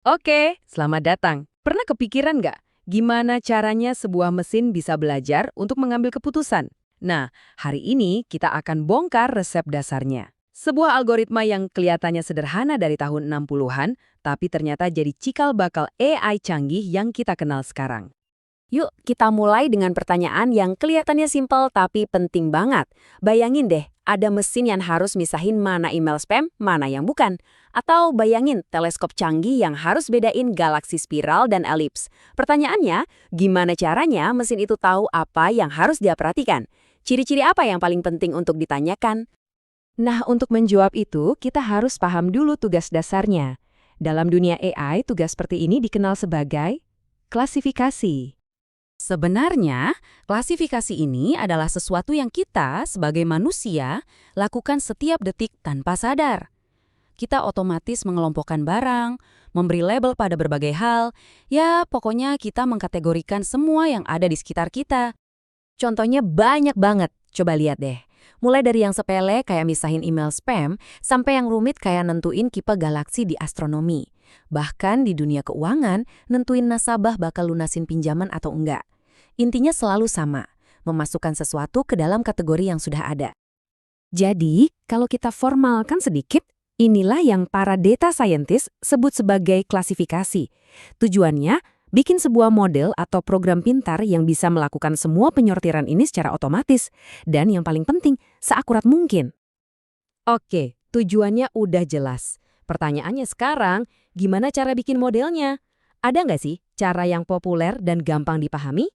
Oke, selamat datang. Pernah kepikiran nggak gimana caranya sebuah mesin bisa belajar untuk mengambil keputusan? Nah, hari ini kita akan bongkar resep dasarnya. Sebuah algoritma yang kelihatannya sederhana dari tahun 60-an, tapi ternyata jadi cikal bakal AI canggih yang kita kenal sekarang. Yuk, kita mulai dengan pertanyaan yang kelihatannya simpel tapi penting banget. Bayangin deh, ada mesin yang harus misahin mana email spam, mana yang bukan. Atau bayangin teleskop canggih yang harus bedain galaksi spiral dan elips. Pertanyaannya, gimana caranya mesin itu tahu apa yang harus dia perhatikan? Ciri-ciri apa yang paling penting untuk ditanyakan? Nah, untuk menjawab itu, kita harus paham dulu tugas dasarnya. Dalam dunia AI, tugas seperti ini dikenal sebagai klasifikasi. Sebenarnya, klasifikasi ini adalah sesuatu yang kita sebagai manusia lakukan setiap detik tanpa sadar. Kita otomatis mengelompokkan barang, memberi label pada berbagai hal, ya pokoknya kita mengkategorikan semua yang ada di sekitar kita. Contohnya banyak banget, coba lihat deh. Mulai dari yang sepele kayak misahin email spam, sampai yang rumit kayak nentuin kipa galaksi di astronomi. Bahkan di dunia keuangan, nentuin nasabah bakal lunasin pinjaman atau enggak. Intinya selalu sama, memasukkan sesuatu ke dalam kategori yang sudah ada. Jadi, kalau kita formalkan sedikit, inilah yang para data scientist sebut sebagai klasifikasi. Tujuannya, bikin sebuah model atau program pintar yang bisa melakukan semua penyortiran ini secara otomatis. Dan yang paling penting, seakurat mungkin. Oke, tujuannya udah jelas. Pertanyaannya sekarang, gimana cara bikin modelnya? Ada nggak sih cara yang populer dan gampang dipahami?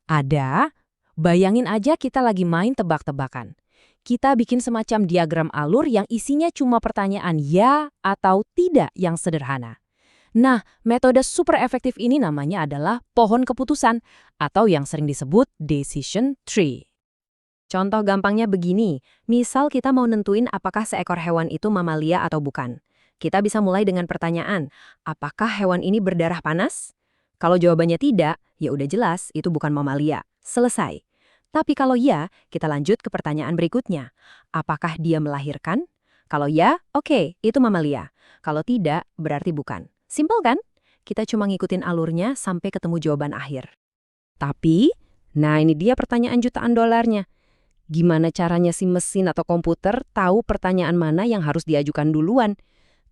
Ada. Bayangin aja kita lagi main tebak-tebakan. Kita bikin semacam diagram alur yang isinya cuma pertanyaan ya atau tidak yang sederhana. Nah, metode super efektif ini namanya adalah pohon keputusan atau yang sering disebut decision tree. Contoh gampangnya begini, misal kita mau nentuin apakah seekor hewan itu mamalia atau bukan. Kita bisa mulai dengan pertanyaan, apakah hewan ini berdarah panas? Kalau jawabannya tidak, ya udah jelas itu bukan mamalia. Selesai. Tapi kalau ya, kita lanjut ke pertanyaan berikutnya. Apakah dia melahirkan? Kalau ya, oke, itu mamalia. Kalau tidak, berarti bukan. Simpel kan? Kita cuma ngikutin alurnya sampai ketemu jawaban akhir. Tapi, nah ini dia pertanyaan jutaan dolarnya. Gimana caranya si mesin atau komputer tahu pertanyaan mana yang harus diajukan duluan?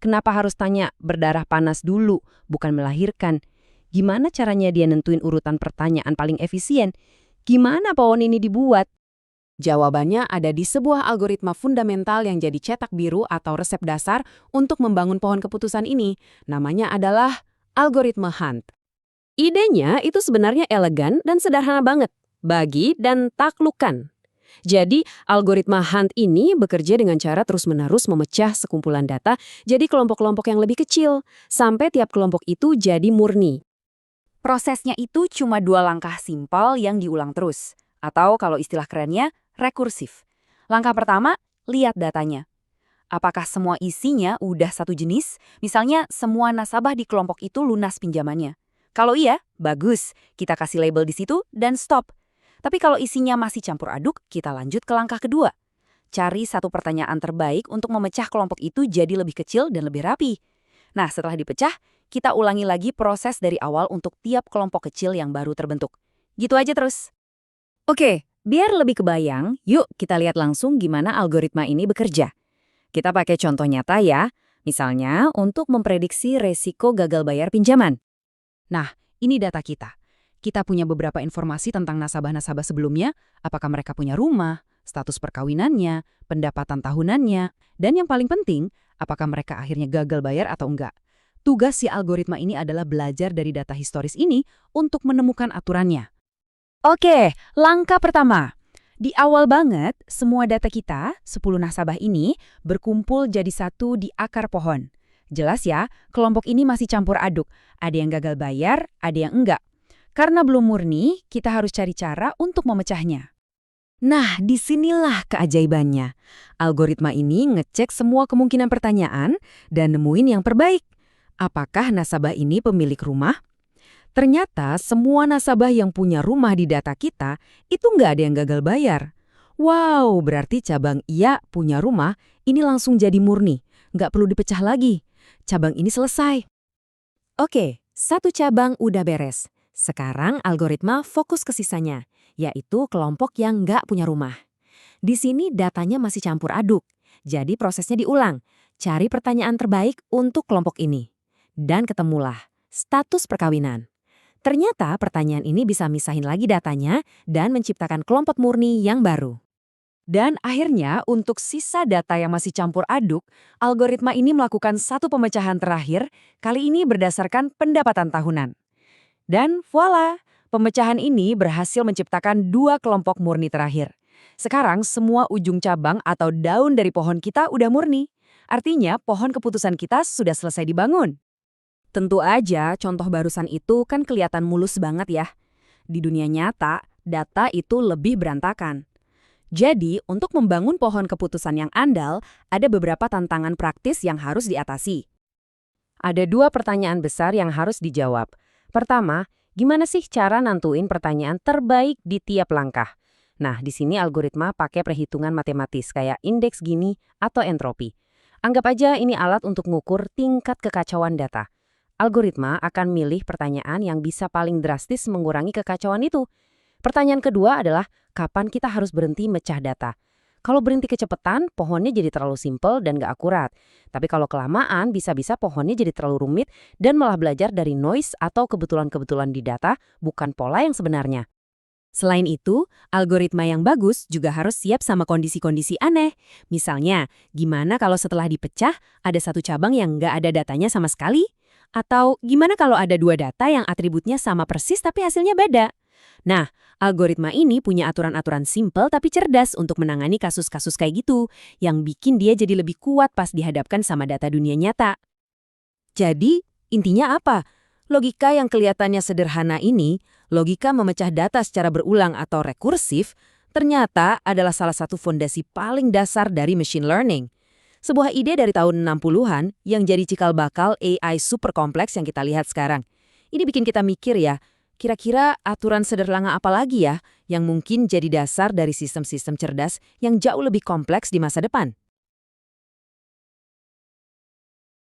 Kenapa harus tanya berdarah panas dulu, bukan melahirkan? Gimana caranya dia nentuin urutan pertanyaan paling efisien? Gimana pohon ini dibuat? Jawabannya ada di sebuah algoritma fundamental yang jadi cetak biru atau resep dasar untuk membangun pohon keputusan ini. Namanya adalah algoritma Hunt. Idenya itu sebenarnya elegan dan sederhana banget. Bagi dan taklukkan. Jadi, algoritma Hunt ini bekerja dengan cara terus-menerus memecah sekumpulan data jadi kelompok-kelompok yang lebih kecil, sampai tiap kelompok itu jadi murni. Prosesnya itu cuma 2 langkah simpel yang diulang terus. Atau kalau istilah kerennya, rekursif. Langkah pertama, lihat datanya. Apakah semua isinya udah satu jenis? Misalnya, semua nasabah di kelompok itu lunas pinjamannya. Kalau iya, bagus. Kita kasih label di situ dan stop. Tapi kalau isinya masih campur aduk, kita lanjut ke langkah kedua. Cari satu pertanyaan terbaik untuk memecah kelompok itu jadi lebih kecil dan lebih rapi. Nah, setelah dipecah, kita ulangi lagi proses dari awal untuk tiap kelompok kecil yang baru terbentuk. Gitu aja terus. Oke, biar lebih kebayang, yuk kita lihat langsung gimana algoritma ini bekerja. Kita pakai contoh nyata ya, misalnya untuk memprediksi resiko gagal bayar pinjaman. Nah, ini data kita. Kita punya beberapa informasi tentang nasabah-nasabah sebelumnya, apakah mereka punya rumah, status perkawinannya, pendapatan tahunannya, dan yang paling penting, apakah mereka akhirnya gagal bayar atau enggak. Tugas si algoritma ini adalah belajar dari data historis ini untuk menemukan aturannya. Oke, langkah pertama. Di awal banget, semua data kita, 10 nasabah ini, berkumpul jadi satu di akar pohon. Jelas ya, kelompok ini masih campur aduk. Ada yang gagal bayar, ada yang enggak. Karena belum murni, kita harus cari cara untuk memecahnya. Nah, disinilah keajaibannya. Algoritma ini ngecek semua kemungkinan pertanyaan dan nemuin yang terbaik. Apakah nasabah ini pemilik rumah? Ternyata semua nasabah yang punya rumah di data kita itu nggak ada yang gagal bayar. Wow, berarti cabang iya punya rumah ini langsung jadi murni. Nggak perlu dipecah lagi. Cabang ini selesai. Oke, satu cabang udah beres. Sekarang algoritma fokus ke sisanya, yaitu kelompok yang nggak punya rumah. Di sini datanya masih campur aduk, jadi prosesnya diulang. Cari pertanyaan terbaik untuk kelompok ini. Dan ketemulah status perkawinan. Ternyata pertanyaan ini bisa misahin lagi datanya dan menciptakan kelompok murni yang baru. Dan akhirnya, untuk sisa data yang masih campur aduk, algoritma ini melakukan satu pemecahan terakhir, kali ini berdasarkan pendapatan tahunan. Dan voila, pemecahan ini berhasil menciptakan dua kelompok murni terakhir. Sekarang semua ujung cabang atau daun dari pohon kita udah murni. Artinya pohon keputusan kita sudah selesai dibangun. Tentu aja contoh barusan itu kan kelihatan mulus banget ya. Di dunia nyata, data itu lebih berantakan. Jadi, untuk membangun pohon keputusan yang andal, ada beberapa tantangan praktis yang harus diatasi. Ada dua pertanyaan besar yang harus dijawab. Pertama, gimana sih cara nantuin pertanyaan terbaik di tiap langkah? Nah, di sini algoritma pakai perhitungan matematis kayak indeks Gini atau entropi. Anggap aja ini alat untuk mengukur tingkat kekacauan data. Algoritma akan milih pertanyaan yang bisa paling drastis mengurangi kekacauan itu. Pertanyaan kedua adalah, kapan kita harus berhenti mecah data? Kalau berhenti kecepatan, pohonnya jadi terlalu simpel dan gak akurat. Tapi kalau kelamaan, bisa-bisa pohonnya jadi terlalu rumit dan malah belajar dari noise atau kebetulan-kebetulan di data, bukan pola yang sebenarnya. Selain itu, algoritma yang bagus juga harus siap sama kondisi-kondisi aneh. Misalnya, gimana kalau setelah dipecah, ada satu cabang yang nggak ada datanya sama sekali? Atau gimana kalau ada dua data yang atributnya sama persis tapi hasilnya beda? Nah, algoritma ini punya aturan-aturan simpel tapi cerdas untuk menangani kasus-kasus kayak gitu, yang bikin dia jadi lebih kuat pas dihadapkan sama data dunia nyata. Jadi, intinya apa? Logika yang kelihatannya sederhana ini, logika memecah data secara berulang atau rekursif, ternyata adalah salah satu fondasi paling dasar dari machine learning. Sebuah ide dari tahun 60-an yang jadi cikal bakal AI super kompleks yang kita lihat sekarang. Ini bikin kita mikir ya, kira-kira aturan sederhana apa lagi ya yang mungkin jadi dasar dari sistem-sistem cerdas yang jauh lebih kompleks di masa depan?